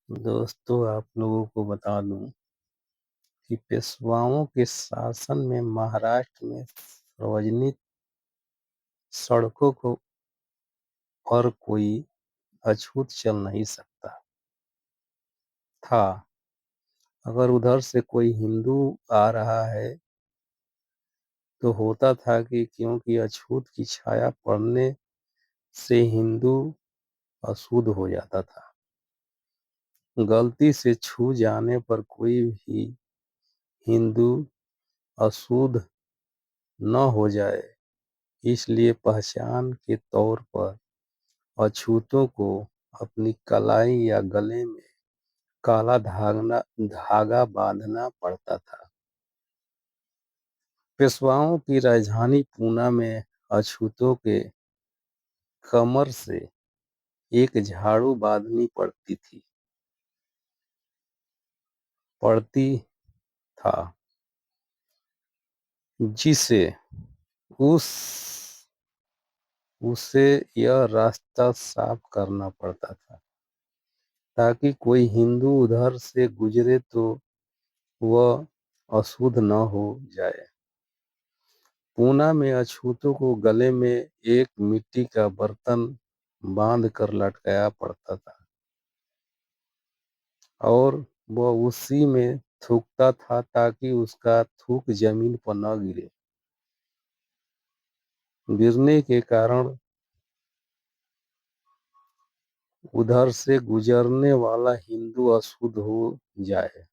दोस्तों, आप लोगों को बता दूं कि पेशवाओं के शासन में महाराष्ट्र में सार्वजनिक सड़कों को पर कोई अछूत चल नहीं सकता था। अगर उधर से कोई हिंदू आ रहा है तो होता था कि क्योंकि अछूत की छाया पड़ने से हिंदू अशुद्ध हो जाता था। गलती से छू जाने पर कोई भी हिंदू अशुद्ध न हो जाए, इसलिए पहचान के तौर पर अछूतों को अपनी कलाई या गले में काला धागा बांधना पड़ता था। पेशवाओं की राजधानी पूना में अछूतों के कमर से एक झाड़ू बांधनी पड़ती था, जिसे उस उसे यह रास्ता साफ करना पड़ता था ताकि कोई हिंदू उधर से गुजरे तो वह अशुद्ध न हो जाए। पूना में अछूतों को गले में एक मिट्टी का बर्तन बांध कर लटकाया पड़ता था और वह उसी में थूकता था ताकि उसका थूक जमीन पर न गिरे। गिरने के कारण उधर से गुजरने वाला हिंदू अशुद्ध हो जाए।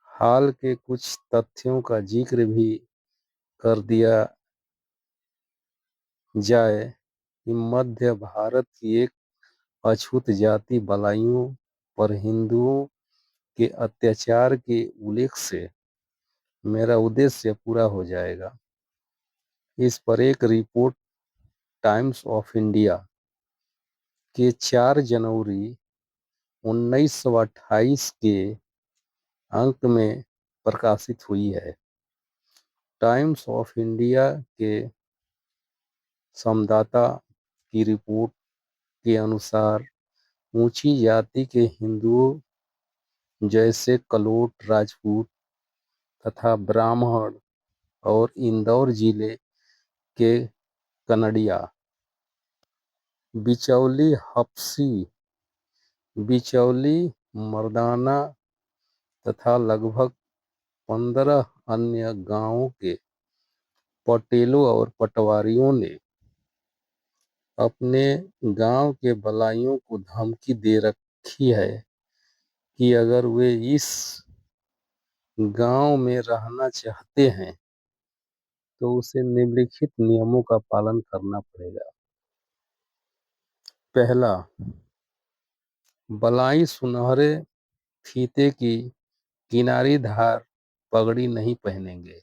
हाल के कुछ तथ्यों का जिक्र भी कर दिया जाए कि मध्य भारत की एक अछूत जाति बलाइयों पर हिंदुओं के अत्याचार के उल्लेख से मेरा उद्देश्य पूरा हो जाएगा। इस पर एक रिपोर्ट टाइम्स ऑफ इंडिया के 4 जनवरी 1928 के अंक में प्रकाशित हुई है। टाइम्स ऑफ इंडिया के संवाददाता की रिपोर्ट के अनुसार ऊंची जाति के हिंदुओं जैसे कलोट राजपूत तथा ब्राह्मण और इंदौर जिले के कनड़िया, बिचौली, हप्सी, बिचौली, मर्दाना तथा लगभग 15 अन्य गांवों के पटेलों और पटवारियों ने अपने गांव के बलाइयों को धमकी दे रखी है कि अगर वे इस गांव में रहना चाहते हैं तो उसे निम्नलिखित नियमों का पालन करना पड़ेगा। पहला, बलाई सुनहरे फीते की किनारीदार पगड़ी नहीं पहनेंगे।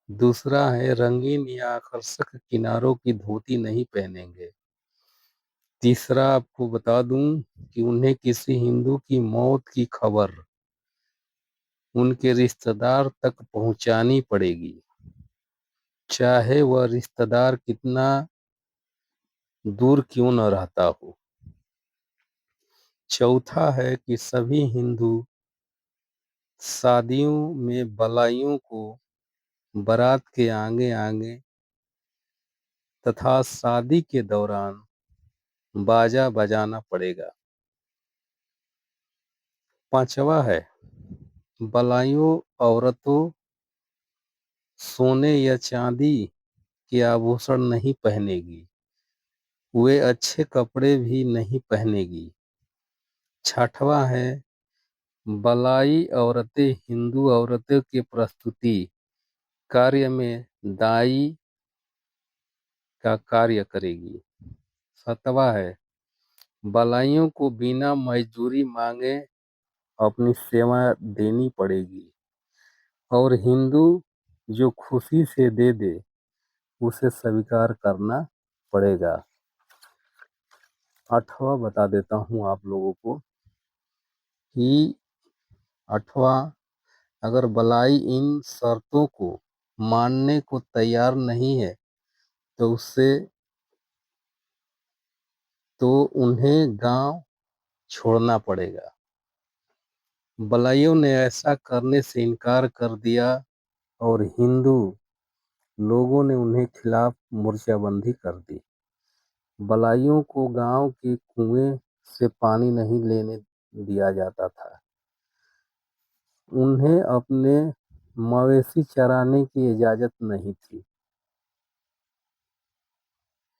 दूसरा है रंगीन या आकर्षक किनारों की धोती नहीं पहनेंगे। तीसरा, आपको बता दूं कि उन्हें किसी हिंदू की मौत की खबर उनके रिश्तेदार तक पहुंचानी पड़ेगी, चाहे वह रिश्तेदार कितना दूर क्यों न रहता हो। चौथा है कि सभी हिंदू शादियों में बलाइयों को बारात के आगे आगे तथा शादी के दौरान बाजा बजाना पड़ेगा। पांचवा है, बलाइयों औरतों सोने या चांदी के आभूषण नहीं पहनेगी, वे अच्छे कपड़े भी नहीं पहनेगी। छठवां है, बलाई औरतें हिंदू औरतों के प्रस्तुति कार्य में दाई का कार्य करेगी। सातवां है, बलाइयों को बिना मजदूरी मांगे अपनी सेवा देनी पड़ेगी और हिंदू जो खुशी से दे दे उसे स्वीकार करना पड़ेगा। आठवां बता देता हूँ आप लोगों को कि आठवां, अगर बलाई इन शर्तों को मानने को तैयार नहीं है तो उन्हें गांव छोड़ना पड़ेगा। बलाइयों ने ऐसा करने से इनकार कर दिया और हिंदू लोगों ने उन्हें खिलाफ मोर्चाबंदी कर दी। बलाइयों को गांव के कुएं से पानी नहीं लेने दिया जाता था। उन्हें अपने मवेशी चराने की इजाजत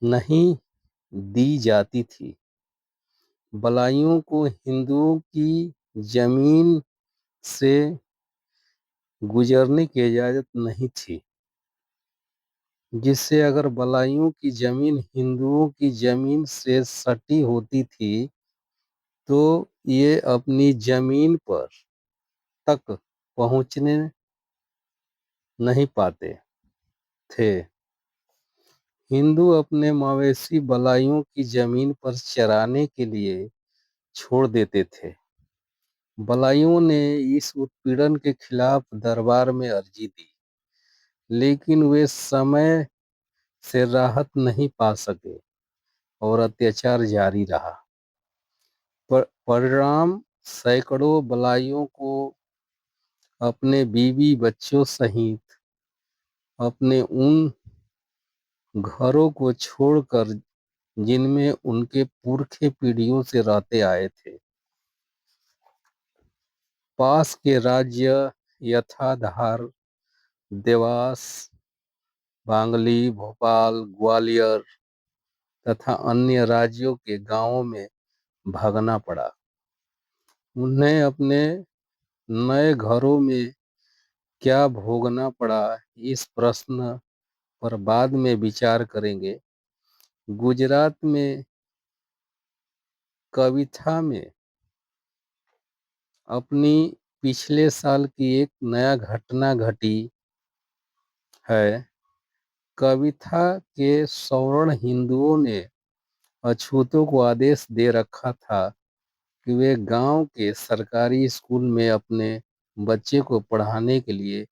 नहीं दी जाती थी। बलाइयों को हिंदुओं की जमीन से गुजरने की इजाजत नहीं थी, जिससे अगर बलाइयों की जमीन हिंदुओं की जमीन से सटी होती थी तो ये अपनी जमीन पर तक पहुंचने नहीं पाते थे। हिंदू अपने मवेशी बलाइयों की जमीन पर चराने के लिए छोड़ देते थे। बलाइयों ने इस उत्पीड़न के खिलाफ दरबार में अर्जी दी, लेकिन वे समय से राहत नहीं पा सके और अत्याचार जारी रहा। परिणाम सैकड़ों बलाइयों को अपने बीवी बच्चों सहित अपने उन घरों को छोड़कर जिनमें उनके पुरखे पीढ़ियों से रहते आए थे, पास के राज्य यथा धार, देवास, बांगली, भोपाल, ग्वालियर तथा अन्य राज्यों के गांवों में भागना पड़ा। उन्हें अपने नए घरों में क्या भोगना पड़ा, इस प्रश्न पर बाद में विचार करेंगे। गुजरात में कविथा में अपनी पिछले साल की एक नया घटना घटी है। कविथा के सवर्ण हिंदुओं ने अछूतों को आदेश दे रखा था कि वे गांव के सरकारी स्कूल में अपने बच्चे को पढ़ाने के लिए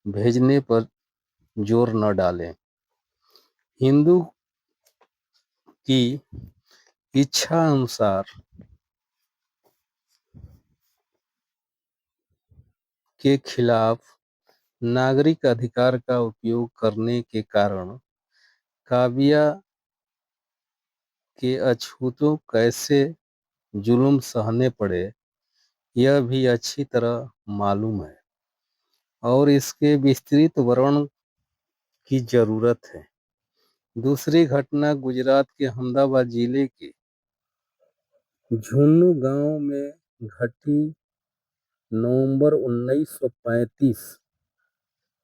भेजने पर जोर न डालें। हिंदू की इच्छा अनुसार के खिलाफ नागरिक अधिकार का उपयोग करने के कारण काबिया के अछूतों कैसे जुल्म सहने पड़े, यह भी अच्छी तरह मालूम है और इसके विस्तृत वर्णन की जरूरत है। दूसरी घटना गुजरात के अहमदाबाद जिले के झुन्नू गांव में घटी। नवंबर 1935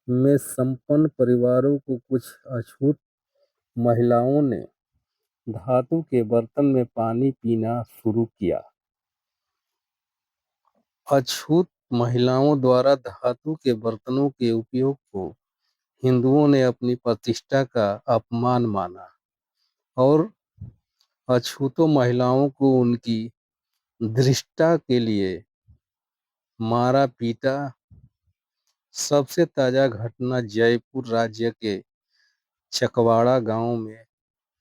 में संपन्न परिवारों को कुछ अछूत महिलाओं ने धातु के बर्तन में पानी पीना शुरू किया। अछूत महिलाओं द्वारा धातु के बर्तनों के उपयोग को हिंदुओं ने अपनी प्रतिष्ठा का अपमान माना और अछूतों महिलाओं को उनकी धृष्टता के लिए मारा पीटा। सबसे ताजा घटना जयपुर राज्य के चकवाड़ा गांव में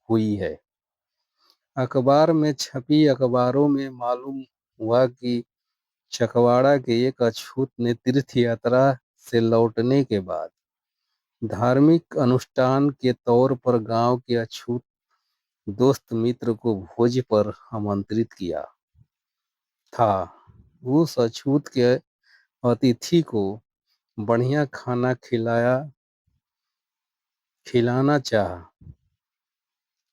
हुई है। अखबार में छपी अखबारों में मालूम हुआ कि चकवाड़ा के एक अछूत ने तीर्थ यात्रा से लौटने के बाद धार्मिक अनुष्ठान के तौर पर गांव के अछूत दोस्त मित्र को भोज पर आमंत्रित किया था। उस अछूत के अतिथि को बढ़िया खाना खिलाना चाहा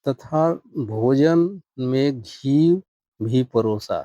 तथा भोजन में घी भी परोसा।